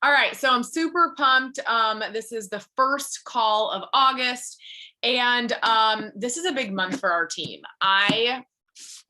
All right, so I'm super pumped. This is the first call of August, and this is a big month for our team. I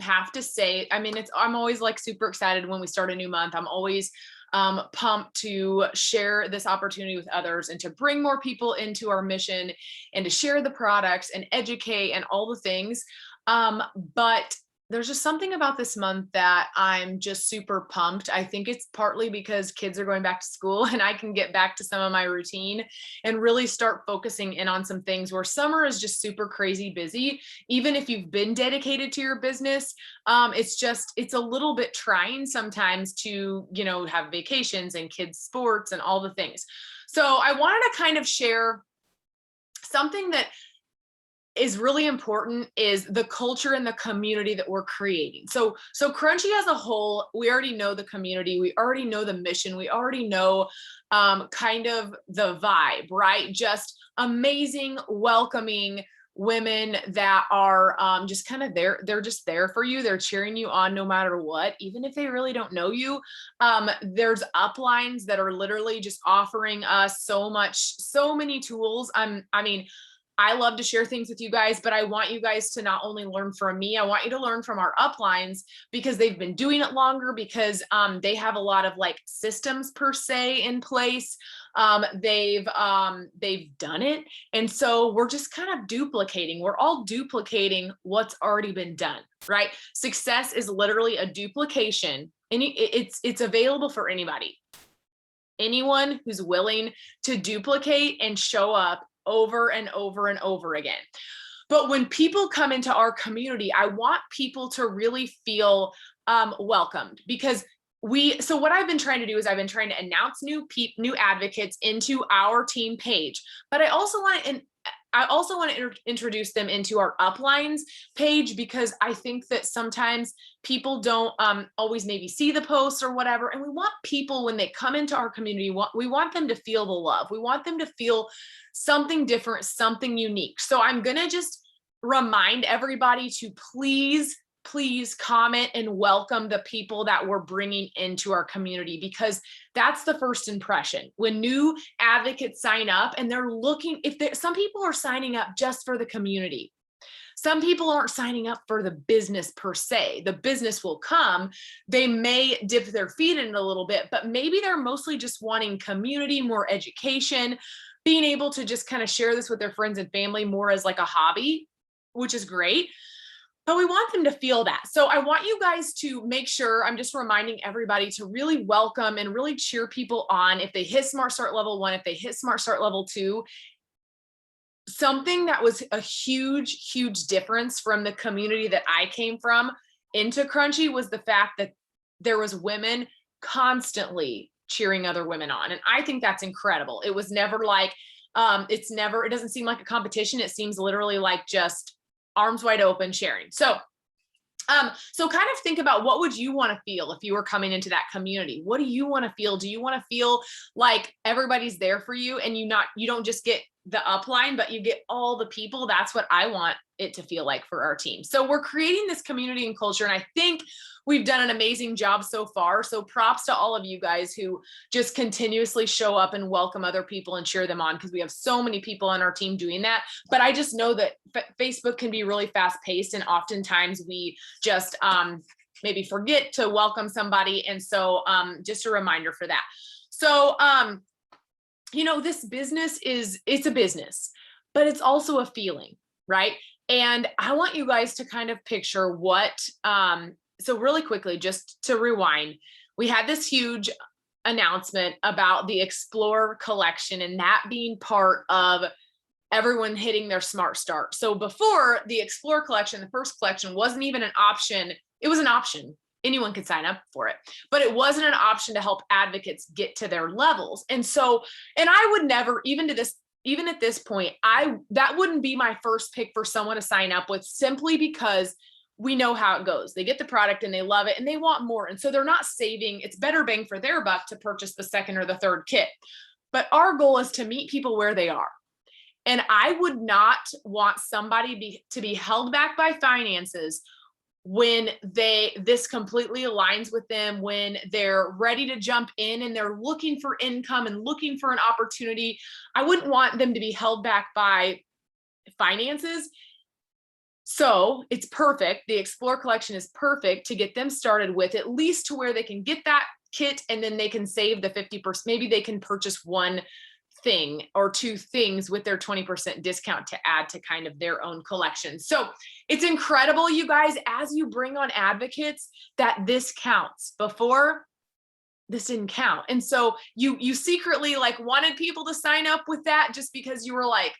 have to say, I mean, I'm always like super excited when we start a new month. I'm always pumped to share this opportunity with others and to bring more people into our mission and to share the products and educate and all the things. But there's just something about this month that I'm just super pumped. I think it's partly because kids are going back to school and I can get back to some of my routine and really start focusing in on some things where summer is just super crazy busy. Even if you've been dedicated to your business, it's a little bit trying sometimes to, have vacations and kids sports and all the things. So I wanted to kind of share something that is really important is the culture and the community that we're creating. So Crunchy as a whole, we already know the community, we already know the mission, we already know kind of the vibe, right? Just amazing, welcoming women that are just kind of there. They're just there for you. They're cheering you on no matter what, even if they really don't know you. There's uplines that are literally just offering us so many tools. I love to share things with you guys, but I want you guys to not only learn from me, I want you to learn from our uplines because they've been doing it longer, because they have a lot of like systems per se in place. They've done it. And so we're just kind of duplicating. We're all duplicating what's already been done, right? Success is literally a duplication, and it's available for anybody. Anyone who's willing to duplicate and show up over and over and over again. But when people come into our community, I want people to really feel welcomed, because so what I've been trying to do is I've been trying to announce new advocates into our team page, but I also want to introduce them into our uplines page, because I think that sometimes people don't always maybe see the posts or whatever. And we want people, when they come into our community, we want them to feel the love. We want them to feel something different, something unique. So I'm going to just remind everybody to please comment and welcome the people that we're bringing into our community, because that's the first impression. When new advocates sign up and they're looking, some people are signing up just for the community. Some people aren't signing up for the business per se. The business will come. They may dip their feet in it a little bit, but maybe they're mostly just wanting community, more education, being able to just kind of share this with their friends and family more as like a hobby, which is great. But we want them to feel that. So I want you guys to make sure, I'm just reminding everybody to really welcome and really cheer people on. If they hit Smart Start Level 1, if they hit Smart Start Level 2, something that was a huge difference from the community that I came from into Crunchy was the fact that there was women constantly cheering other women on. And I think that's incredible. It was never like, it doesn't seem like a competition. It seems literally like just arms wide open sharing. So kind of think about, what would you want to feel if you were coming into that community? What do you want to feel? Do you want to feel like everybody's there for you and you don't just get the upline, but you get all the people? That's what I want it to feel like for our team. So we're creating this community and culture, and I think we've done an amazing job so far. So props to all of you guys who just continuously show up and welcome other people and cheer them on, because we have so many people on our team doing that. But I just know that Facebook can be really fast paced, and oftentimes we just maybe forget to welcome somebody. And so just a reminder for that. So, this business it's a business, but it's also a feeling, right? And I want you guys to kind of picture so really quickly, just to rewind, we had this huge announcement about the Explore collection and that being part of everyone hitting their Smart Start. So before the Explore collection, the first collection wasn't even an option. It was an option. Anyone could sign up for it, but it wasn't an option to help advocates get to their levels. And I would never, even at this point, that wouldn't be my first pick for someone to sign up with, simply because we know how it goes. They get the product and they love it and they want more. And so they're not saving. It's better bang for their buck to purchase the second or the third kit. But our goal is to meet people where they are. And I would not want somebody to be held back by finances when this completely aligns with them, when they're ready to jump in and they're looking for income and looking for an opportunity. I wouldn't want them to be held back by finances. So it's perfect. The Explore collection is perfect to get them started with, at least to where they can get that kit and then they can save the 50%. Maybe they can purchase one thing or two things with their 20% discount to add to kind of their own collection. So it's incredible, you guys, as you bring on advocates, that this counts. Before, this didn't count. And so you secretly like wanted people to sign up with that just because you were like,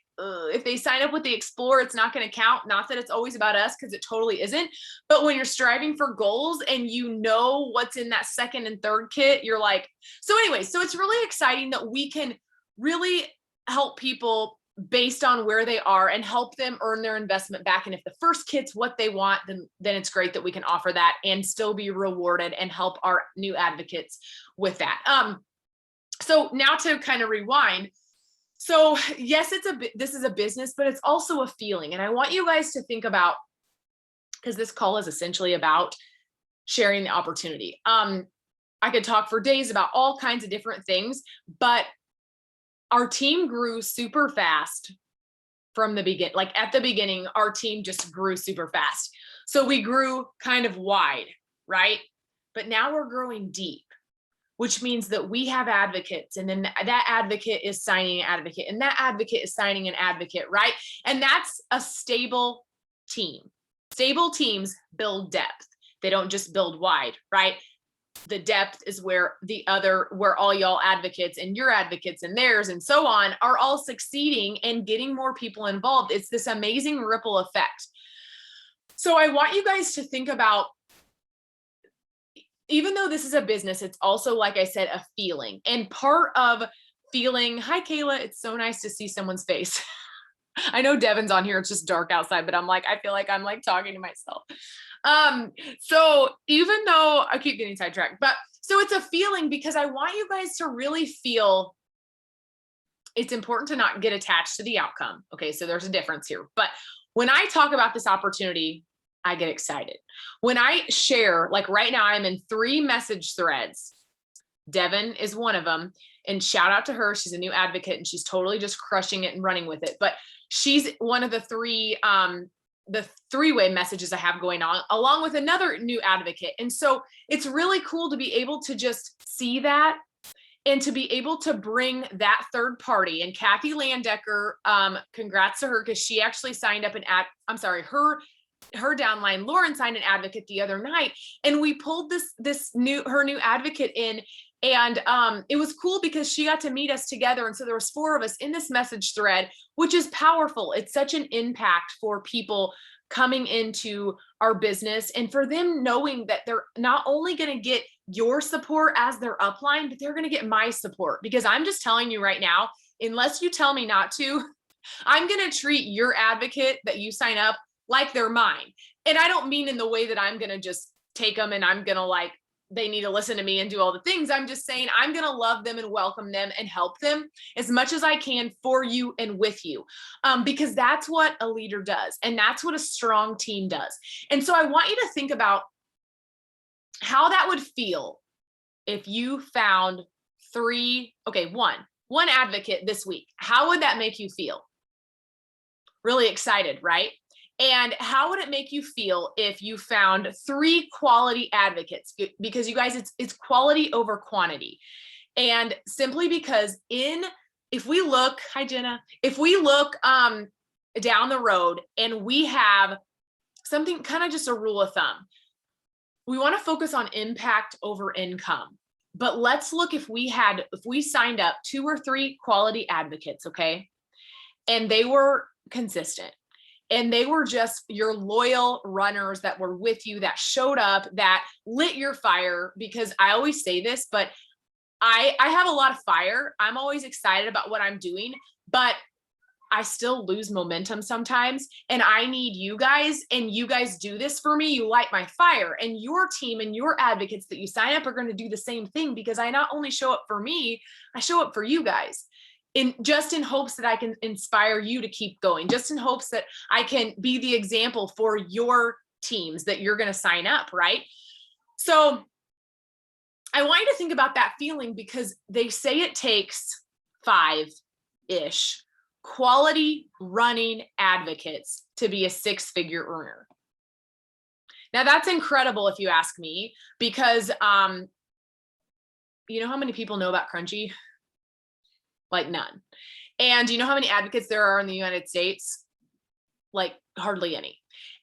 if they sign up with the Explore, it's not going to count. Not that it's always about us, because it totally isn't. But when you're striving for goals and you know what's in that second and third kit, you're like, so anyway, so it's really exciting that we can really help people based on where they are and help them earn their investment back. And if the first kit's what they want, then it's great that we can offer that and still be rewarded and help our new advocates with that. So now to kind of rewind. So yes, this is a business, but it's also a feeling. And I want you guys to think about, because this call is essentially about sharing the opportunity. I could talk for days about all kinds of different things, but our team grew super fast from the beginning. Like at the beginning, our team just grew super fast. So we grew kind of wide, right? But now we're growing deep, which means that we have advocates, and then that advocate is signing an advocate, and that advocate is signing an advocate, right? And that's a stable team. Stable teams build depth. They don't just build wide, right? The depth is where all y'all advocates and your advocates and theirs and so on are all succeeding and getting more people involved. It's this amazing ripple effect. So I want you guys to think about, even though this is a business, it's also, like I said, a feeling. And part of feeling, hi, Kayla, it's so nice to see someone's face. I know Devin's on here. It's just dark outside, but I feel like I'm like talking to myself. So even though I keep getting sidetracked, but so it's a feeling, because I want you guys to really feel it's important to not get attached to the outcome. Okay. So there's a difference here, but when I talk about this opportunity, I get excited. When I share, like right now, I'm in 3 message threads. Devin is one of them, and shout out to her. She's a new advocate and she's totally just crushing it and running with it. But she's one of the 3, the 3-way messages I have going on, along with another new advocate. And so it's really cool to be able to just see that and to be able to bring that third party. And Kathy Landecker, congrats to her, because she actually signed up her downline, Lauren, signed an advocate the other night, and we pulled her new advocate in. And it was cool because she got to meet us together. And so there was 4 of us in this message thread, which is powerful. It's such an impact for people coming into our business, and for them knowing that they're not only going to get your support as their upline, but they're going to get my support. Because I'm just telling you right now, unless you tell me not to, I'm going to treat your advocate that you sign up like they're mine. And I don't mean in the way that I'm going to just take them and I'm going to like, they need to listen to me and do all the things. I'm just saying I'm going to love them and welcome them and help them as much as I can for you and with you, because that's what a leader does. And that's what a strong team does. And so I want you to think about how that would feel if you found one advocate this week. How would that make you feel? Really excited, right? And how would it make you feel if you found 3 quality advocates? Because you guys, it's quality over quantity. And simply because if we look, hi Jenna, if we look down the road and we have something, kind of just a rule of thumb, we want to focus on impact over income. But let's look, if we signed up 2 or 3 quality advocates, okay, and they were consistent, and they were just your loyal runners that were with you, that showed up, that lit your fire. Because I always say this, but I have a lot of fire. I'm always excited about what I'm doing, but I still lose momentum sometimes. And I need you guys, and you guys do this for me. You light my fire, and your team and your advocates that you sign up are going to do the same thing, because I not only show up for me, I show up for you guys. In hopes that I can inspire you to keep going, just in hopes that I can be the example for your teams that you're going to sign up, right? So I want you to think about that feeling, because they say it takes 5-ish quality running advocates to be a 6-figure earner. Now that's incredible if you ask me, because you know how many people know about Crunchy? Like none. And you know how many advocates there are in the United States? Like hardly any.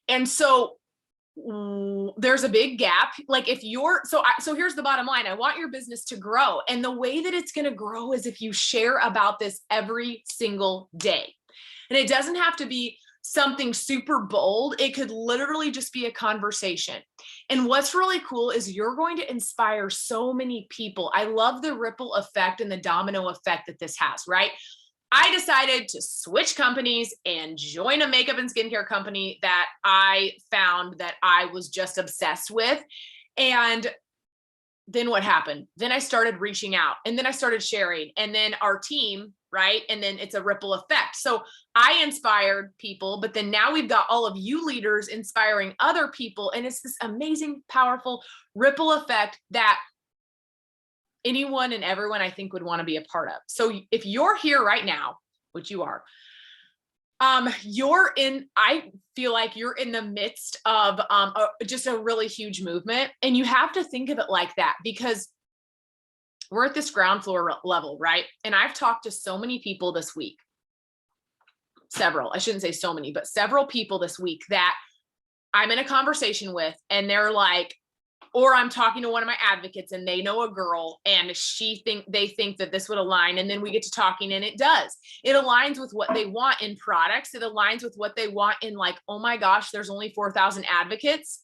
And so there's a big gap. Like if you're, so here's the bottom line. I want your business to grow. And the way that it's going to grow is if you share about this every single day. And it doesn't have to be something super bold. It could literally just be a conversation. And what's really cool is you're going to inspire so many people. I love the ripple effect and the domino effect that this has, right? I decided to switch companies and join a makeup and skincare company that I found that I was just obsessed with. And then what happened? Then I started reaching out, and then I started sharing, and then our team, right? And then it's a ripple effect. So I inspired people, but then now we've got all of you leaders inspiring other people. And it's this amazing, powerful ripple effect that anyone and everyone I think would want to be a part of. So if you're here right now, which you are, I feel like you're in the midst of just a really huge movement, and you have to think of it like that, because we're at this ground floor level, right? And I've talked to so many people this week, I shouldn't say so many, but several people this week that I'm in a conversation with, and they're like, or I'm talking to one of my advocates and they know a girl and they think that this would align. And then we get to talking, and it does. It aligns with what they want in products. It aligns with what they want in, like, oh my gosh, there's only 4,000 advocates.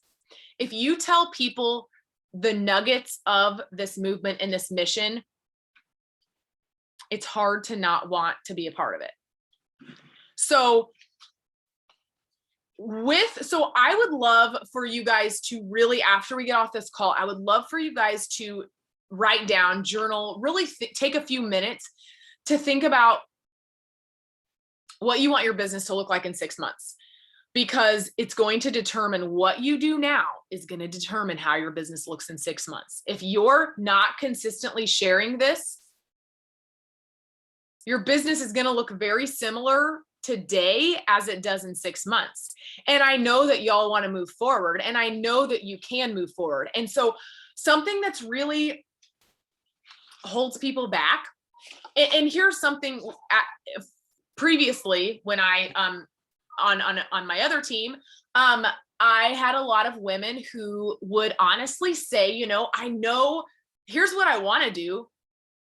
If you tell people the nuggets of this movement and this mission, it's hard to not want to be a part of it. So I would love for you guys to really, after we get off this call, I would love for you guys to write down, journal, really take a few minutes to think about what you want your business to look like in 6 months, because it's going to determine what you do now is going to determine how your business looks in 6 months. If you're not consistently sharing this, your business is going to look very similar today as it does in 6 months. And I know that y'all want to move forward, and I know that you can move forward. And so something that's really holds people back, and here's something previously when I, on my other team, I had a lot of women who would honestly say, you know, I know, here's what I want to do.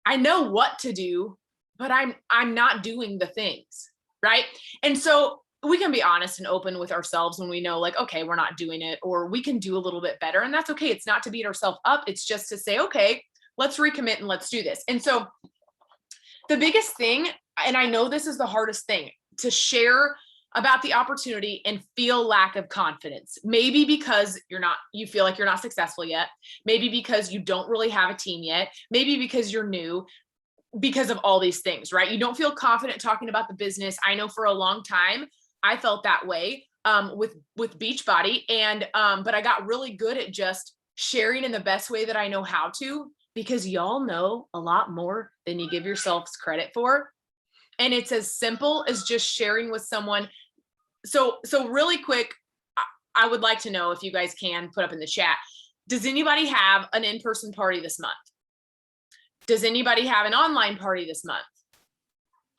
I know what to do, but I'm not doing the things. Right. And so we can be honest and open with ourselves when we know, like, okay, we're not doing it, or we can do a little bit better. And that's okay. It's not to beat ourselves up. It's just to say, okay, let's recommit and let's do this. And so the biggest thing, and I know this is the hardest thing, to share about the opportunity and feel lack of confidence. Maybe because you feel like you're not successful yet. Maybe because you don't really have a team yet. Maybe because you're new. Because of all these things, right? You don't feel confident talking about the business. I know for a long time, I felt that way with Beachbody, and but I got really good at just sharing in the best way that I know how to, because y'all know a lot more than you give yourselves credit for. And it's as simple as just sharing with someone. So really quick, I would like to know, if you guys can put up in the chat, does anybody have an in-person party this month? Does anybody have an online party this month?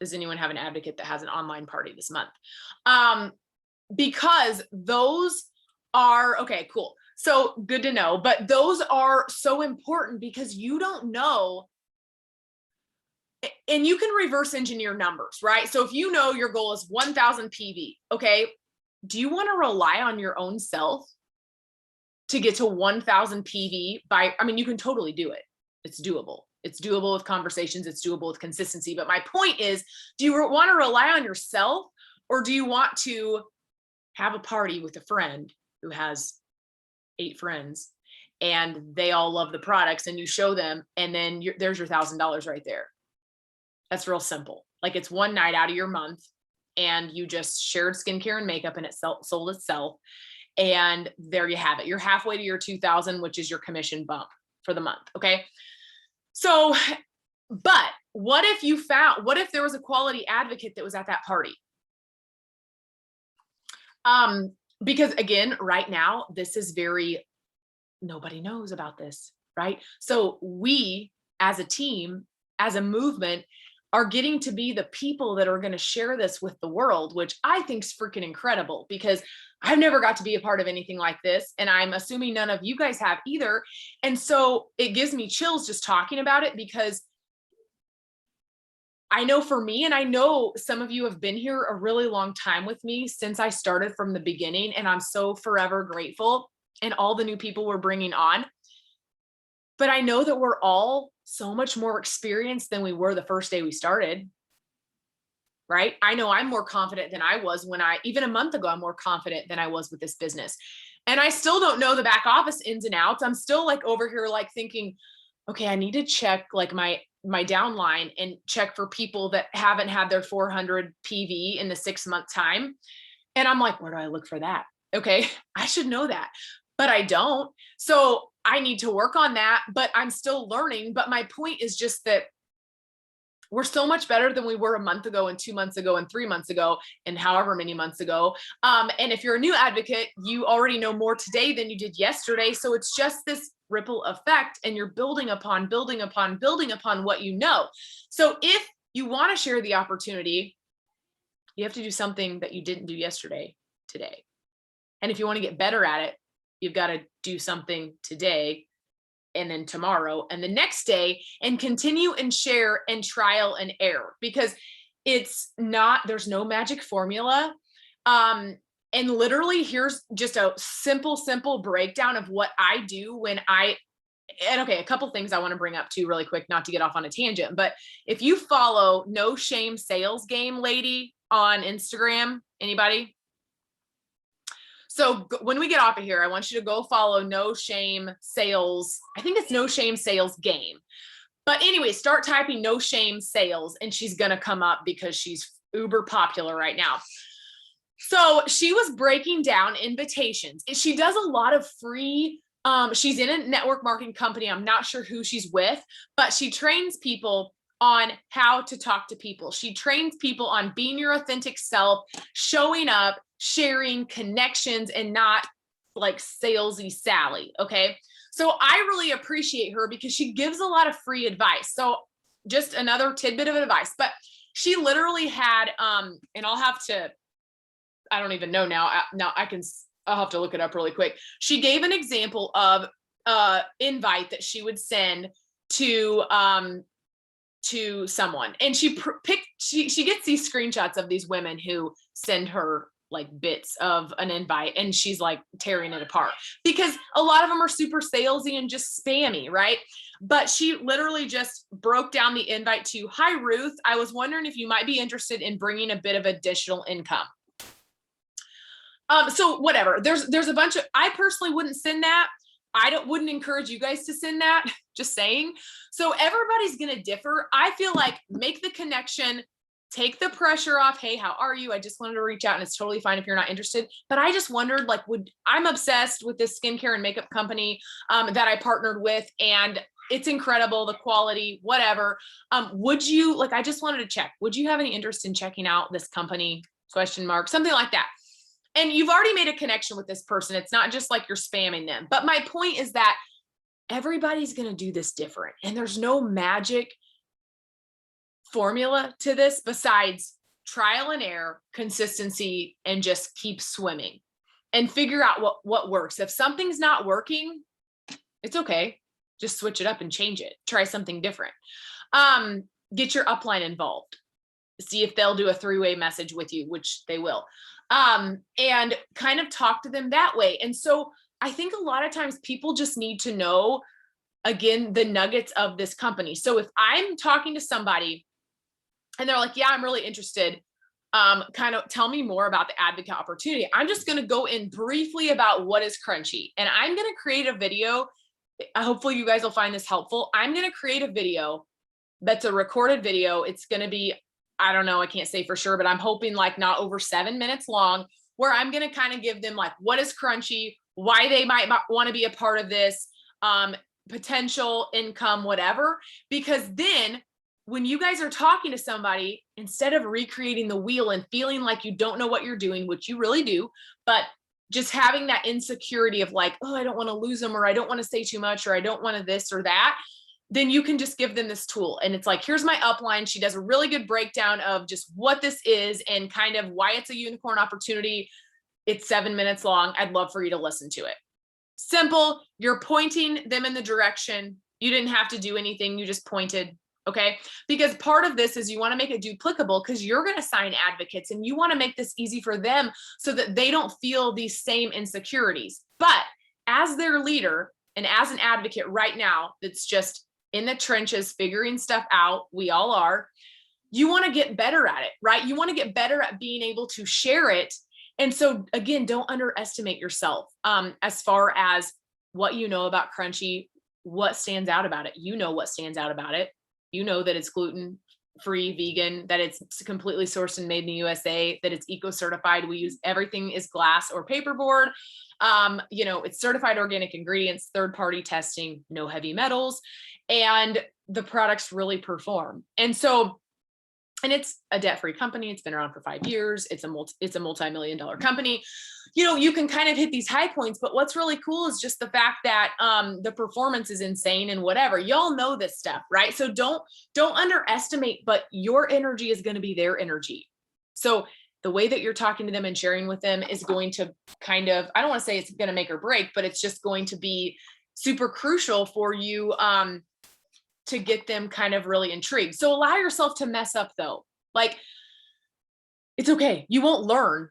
Does anyone have an advocate that has an online party this month? Because those are, okay, cool. So good to know, but those are so important, because you don't know, and you can reverse engineer numbers, right? So if you know your goal is 1,000 PV, okay, do you want to rely on your own self to get to 1,000 PV you can totally do it. It's doable. It's doable with conversations. It's doable with consistency. But my point is, do you want to rely on yourself, or do you want to have a party with a friend who has 8 friends and they all love the products, and you show them, and then there's your $1,000 right there? That's real simple. Like, it's one night out of your month, and you just shared skincare and makeup, and it sold itself. And there you have it. You're halfway to your 2,000, which is your commission bump for the month. Okay. So, but what if there was a quality advocate that was at that party? Because again, right now, this is nobody knows about this, right? So we as a team, as a movement, are getting to be the people that are going to share this with the world, which I think is freaking incredible, because I've never got to be a part of anything like this. And I'm assuming none of you guys have either. And so it gives me chills just talking about it, because I know for me, and I know some of you have been here a really long time with me since I started from the beginning, and I'm so forever grateful, and all the new people we're bringing on. But I know that we're all so much more experienced than we were the first day we started, right? I know I'm more confident than I was even a month ago, I'm more confident than I was with this business. And I still don't know the back office ins and outs. I'm still like over here, like thinking, okay, I need to check like my downline and check for people that haven't had their 400 PV in the 6-month time. And I'm like, where do I look for that? Okay, I should know that, but I don't. So I need to work on that, but I'm still learning. But my point is just that we're so much better than we were a month ago and 2 months ago and 3 months ago and however many months ago. And if you're a new advocate, you already know more today than you did yesterday. So it's just this ripple effect, and you're building upon what you know. So if you want to share the opportunity, you have to do something that you didn't do yesterday, today. And if you want to get better at it, you've got to do something today, and then tomorrow, and the next day, and continue and share and trial and error, because there's no magic formula. And literally, here's just a simple breakdown of what I do okay, a couple things I want to bring up too really quick, not to get off on a tangent, but if you follow No Shame Sales Game Lady on Instagram, anybody? So when we get off of here, I want you to go follow No Shame Sales. I think it's No Shame Sales Game. But anyway, start typing No Shame Sales, and she's going to come up because she's uber popular right now. So she was breaking down invitations. She does a lot of free, she's in a network marketing company. I'm not sure who she's with, but she trains people on how to talk to people. She trains people on being your authentic self, showing up, sharing connections, and not like salesy Sally. Okay. So I really appreciate her because she gives a lot of free advice. So just another tidbit of advice, but she literally had, and I don't even know now. I'll have to look it up really quick. She gave an example of invite that she would send to someone, and she gets these screenshots of these women who send her like bits of an invite, and she's like tearing it apart because a lot of them are super salesy and just spammy, right? But she literally just broke down the invite to, "Hi Ruth, I was wondering if you might be interested in bringing a bit of additional income." So whatever, there's a bunch of, I personally wouldn't send that. Wouldn't encourage you guys to send that, just saying. So everybody's going to differ. I feel like make the connection, take the pressure off. Hey, how are you? I just wanted to reach out, and it's totally fine if you're not interested. But I just wondered, like, I'm obsessed with this skincare and makeup company that I partnered with, and it's incredible, the quality, whatever. Would you, like, I just wanted to check, would you have any interest in checking out this company? ? Something like that. And you've already made a connection with this person. It's not just like you're spamming them. But my point is that everybody's going to do this different. And there's no magic formula to this besides trial and error, consistency, and just keep swimming and figure out what works. If something's not working, it's okay. Just switch it up and change it. Try something different. Get your upline involved. See if they'll do a 3-way message with you, which they will. And kind of talk to them that way. And so I think a lot of times people just need to know, again, the nuggets of this company. So if I'm talking to somebody and they're like, yeah, I'm really interested, kind of tell me more about the advocate opportunity. I'm just going to go in briefly about what is Crunchy. And I'm going to create a video. Hopefully you guys will find this helpful. I'm going to create a video that's a recorded video. It's going to be, I don't know, I can't say for sure, but I'm hoping like not over 7 minutes long. where I'm going to kind of give them like, what is Crunchy, why they might want to be a part of this, potential income, whatever, because then when you guys are talking to somebody, instead of recreating the wheel and feeling like you don't know what you're doing, which you really do, but just having that insecurity of like, oh, I don't want to lose them, or I don't want to say too much, or I don't want to this or that, then you can just give them this tool. And it's like, here's my upline. She does a really good breakdown of just what this is and kind of why it's a unicorn opportunity. It's 7 minutes long. I'd love for you to listen to it. Simple. You're pointing them in the direction. You didn't have to do anything. You just pointed. Okay. Because part of this is you want to make it duplicable, because you're going to sign advocates and you want to make this easy for them so that they don't feel these same insecurities. But as their leader and as an advocate right now, that's just in the trenches, figuring stuff out. We all are. You want to get better at it, right? You want to get better at being able to share it. And so again, don't underestimate yourself as far as what you know about Crunchy, what stands out about it. You know what stands out about it. You know that it's gluten-free, vegan, that it's completely sourced and made in the USA, that it's eco-certified. We use everything is glass or paperboard. It's certified organic ingredients, third-party testing, no heavy metals, and the products really perform. And it's a debt-free company. It's been around for 5 years. It's a multi-million-dollar company. You can kind of hit these high points, but what's really cool is just the fact that the performance is insane and whatever. Y'all know this stuff, right? So don't underestimate, but your energy is going to be their energy. So the way that you're talking to them and sharing with them is going to kind of, I don't want to say it's going to make or break, but it's just going to be super crucial for you to get them kind of really intrigued. So allow yourself to mess up though. Like, it's okay. You won't learn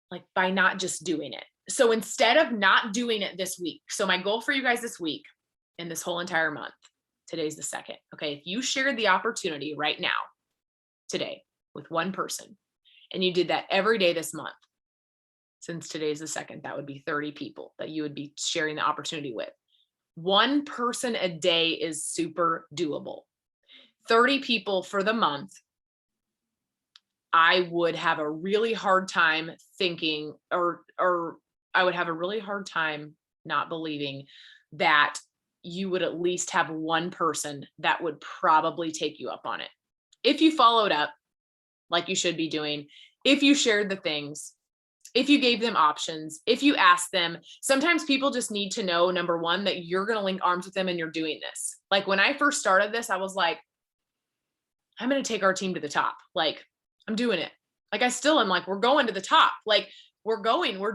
like by not just doing it. So instead of not doing it this week, so my goal for you guys this week and this whole entire month, today's the 2nd. Okay. If you shared the opportunity right now, today with one person, and you did that every day this month, since today's the 2nd, that would be 30 people that you would be sharing the opportunity with. One person a day is super doable. 30 people for the month, I would have a really hard time thinking, or I would have a really hard time not believing that you would at least have one person that would probably take you up on it. If you followed up like you should be doing, if you shared the things, if you gave them options, if you asked them. Sometimes people just need to know, number one, that you're going to link arms with them and you're doing this. Like when I first started this, I was like, I'm going to take our team to the top. Like I'm doing it. Like I still am like, we're going to the top. Like we're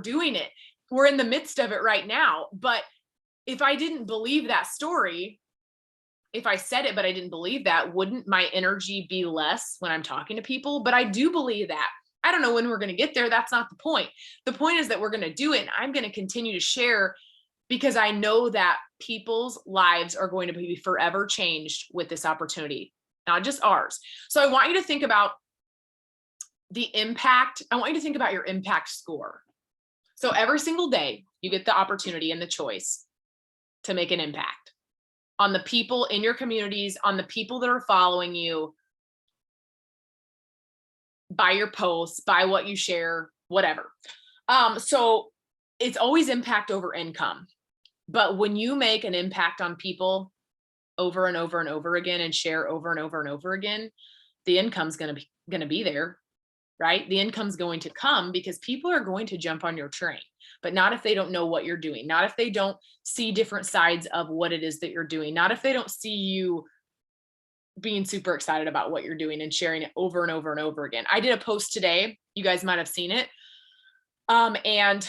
doing it. We're in the midst of it right now. But if I didn't believe that story, if I said it, but I didn't believe that, wouldn't my energy be less when I'm talking to people? But I do believe that. I don't know when we're going to get there. That's not the point. The point is that we're going to do it. And I'm going to continue to share because I know that people's lives are going to be forever changed with this opportunity, not just ours. So I want you to think about the impact. I want you to think about your impact score. So every single day you get the opportunity and the choice to make an impact on the people in your communities, on the people that are following you, by your posts, by what you share, whatever. So it's always impact over income. But when you make an impact on people over and over and over again and share over and over and over again, the income's going to be there, right? The income's going to come because people are going to jump on your train, but not if they don't know what you're doing, not if they don't see different sides of what it is that you're doing, not if they don't see you being super excited about what you're doing and sharing it over and over and over again. I did a post today. You guys might have seen it. And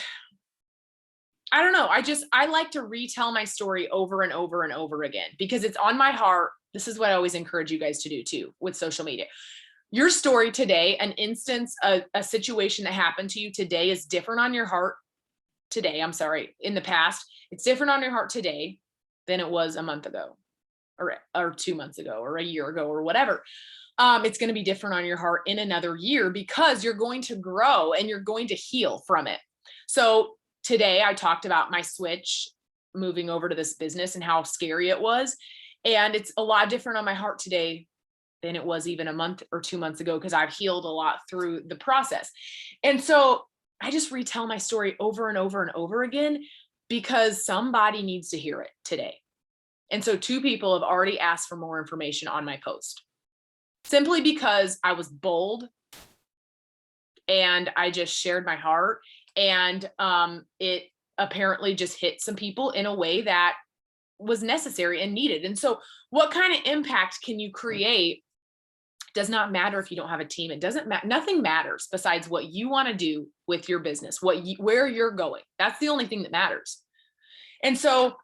I don't know. I like to retell my story over and over and over again because it's on my heart. This is what I always encourage you guys to do too with social media. Your story today, an instance, a situation that happened to you today is different on your heart today. I'm sorry. In the past, it's different on your heart today than it was a month ago. Or 2 months ago or a year ago or whatever. It's going to be different on your heart in another year because you're going to grow and you're going to heal from it. So today I talked about my switch moving over to this business and how scary it was. And it's a lot different on my heart today than it was even a month or 2 months ago because I've healed a lot through the process. And so I just retell my story over and over and over again because somebody needs to hear it today. And so 2 people have already asked for more information on my post simply because I was bold and I just shared my heart. And it apparently just hit some people in a way that was necessary and needed. And so, what kind of impact can you create? Does not matter if you don't have a team. It doesn't matter. Nothing matters besides what you want to do with your business, where you're going. That's the only thing that matters. And so,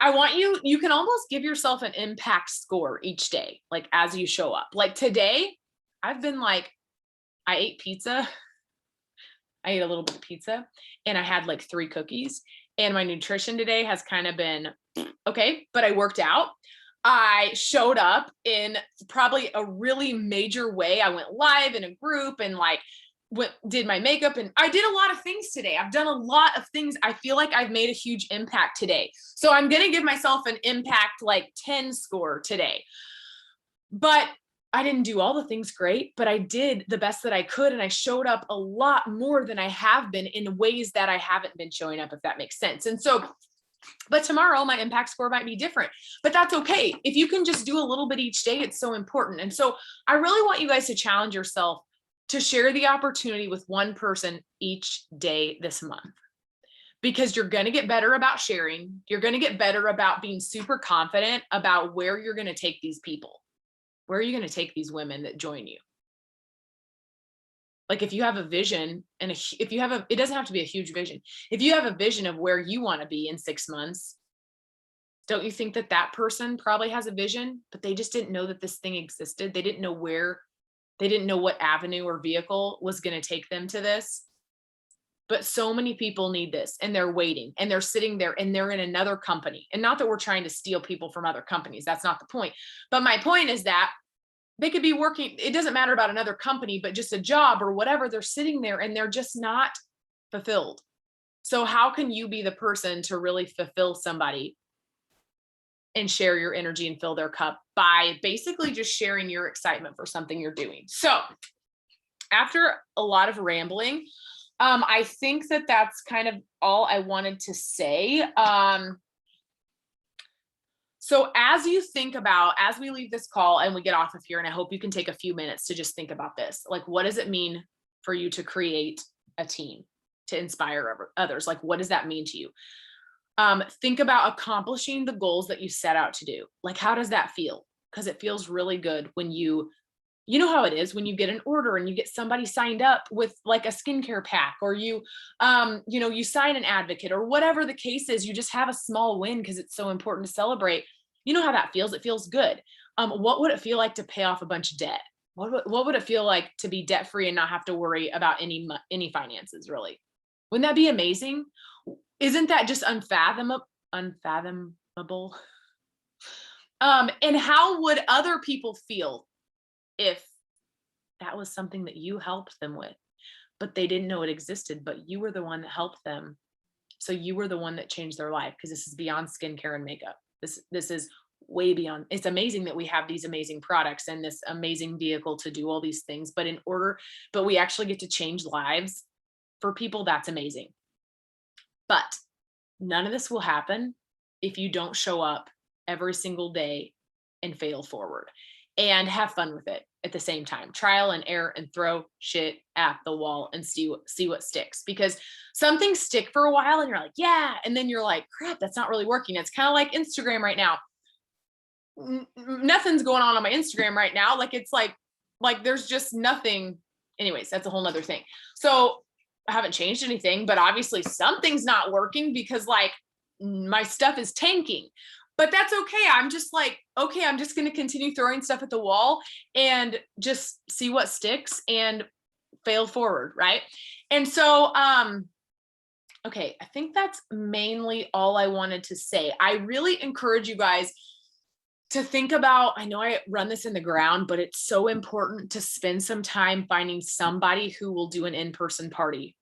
I want you can almost give yourself an impact score each day, like as you show up. Like today, I've been like, I ate pizza. I ate a little bit of pizza and I had like 3 cookies. And my nutrition today has kind of been okay, but I worked out. I showed up in probably a really major way. I went live in a group and like did my makeup, and I did a lot of things today. I've done a lot of things. I feel like I've made a huge impact today. So I'm going to give myself an impact like 10 score today. But I didn't do all the things great, but I did the best that I could. And I showed up a lot more than I have been in ways that I haven't been showing up, if that makes sense. And so, but tomorrow my impact score might be different, but that's okay. If you can just do a little bit each day, it's so important. And so I really want you guys to challenge yourself to share the opportunity with one person each day this month, because you're going to get better about sharing. You're going to get better about being super confident about where you're going to take these people. Where are you going to take these women that join you? Like if you have a vision and if you have it doesn't have to be a huge vision. If you have a vision of where you want to be in 6 months, don't you think that that person probably has a vision, but they just didn't know that this thing existed? They didn't know what avenue or vehicle was going to take them to this. But so many people need this and they're waiting and they're sitting there and they're in another company. And not that we're trying to steal people from other companies. That's not the point. But my point is that they could be working. It doesn't matter about another company, but just a job or whatever. They're sitting there and they're just not fulfilled. So how can you be the person to really fulfill somebody and share your energy and fill their cup by basically just sharing your excitement for something you're doing? So after a lot of rambling, I think that that's kind of all I wanted to say. So as you think about, as we leave this call and we get off of here, and I hope you can take a few minutes to just think about this, like, what does it mean for you to create a team to inspire others? Like, what does that mean to you? Think about accomplishing the goals that you set out to do. Like, how does that feel? Because it feels really good when you know how it is when you get an order and you get somebody signed up with like a skincare pack, or you sign an advocate or whatever the case is, you just have a small win because it's so important to celebrate. You know how that feels. It feels good. What would it feel like to pay off a bunch of debt? What would it feel like to be debt free and not have to worry about any finances, really? Wouldn't that be amazing? Isn't that just unfathomable? And how would other people feel if that was something that you helped them with, but they didn't know it existed, but you were the one that helped them? So you were the one that changed their life, because this is beyond skincare and makeup. This is way beyond. It's amazing that we have these amazing products and this amazing vehicle to do all these things, but we actually get to change lives for people. That's amazing. But none of this will happen if you don't show up every single day and fail forward and have fun with it at the same time. Trial and error and throw shit at the wall and see what sticks, because some things stick for a while and you're like, yeah. And then you're like, crap, that's not really working. It's kind of like Instagram right now. Nothing's going on my Instagram right now. Like, it's like there's just nothing. Anyways, that's a whole nother thing. So I haven't changed anything, but obviously something's not working because like my stuff is tanking. But that's okay. I'm just like, okay, I'm just going to continue throwing stuff at the wall and just see what sticks and fail forward. Right. And so, okay, I think that's mainly all I wanted to say. I really encourage you guys to think about, I know I run this in the ground, but it's so important to spend some time finding somebody who will do an in-person party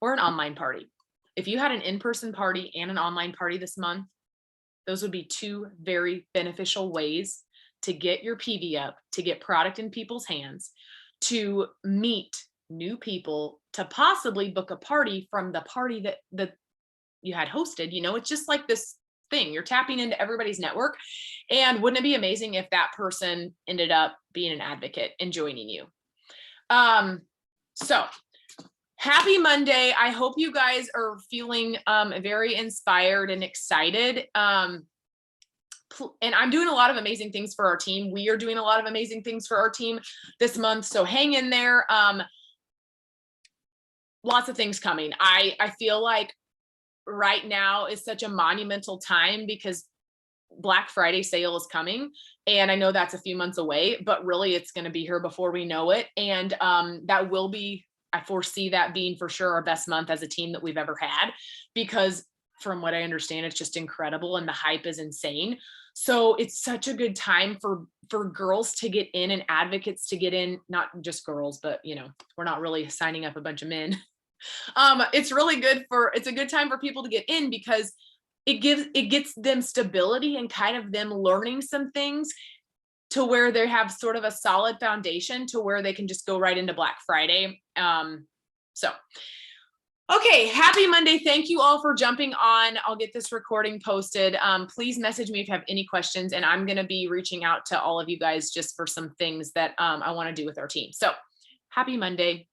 or an online party. If you had an in-person party and an online party this month, those would be 2 very beneficial ways to get your PV up, to get product in people's hands, to meet new people to possibly book a party from the party that you had hosted. It's just like this thing. You're tapping into everybody's network. And wouldn't it be amazing if that person ended up being an advocate and joining you? So happy Monday. I hope you guys are feeling very inspired and excited. And I'm doing a lot of amazing things for our team. We are doing a lot of amazing things for our team this month. So hang in there. Lots of things coming. I feel like right now is such a monumental time because Black Friday sale is coming. And I know that's a few months away, but really it's going to be here before we know it. And that will be, I foresee that being for sure our best month as a team that we've ever had, because from what I understand, it's just incredible and the hype is insane. So it's such a good time for girls to get in and advocates to get in, not just girls, but we're not really signing up a bunch of men. It's a good time for people to get in because it gets them stability and kind of them learning some things to where they have sort of a solid foundation to where they can just go right into Black Friday. Okay, happy Monday. Thank you all for jumping on. I'll get this recording posted. Please message me if you have any questions, and I'm going to be reaching out to all of you guys just for some things that I want to do with our team. So happy Monday.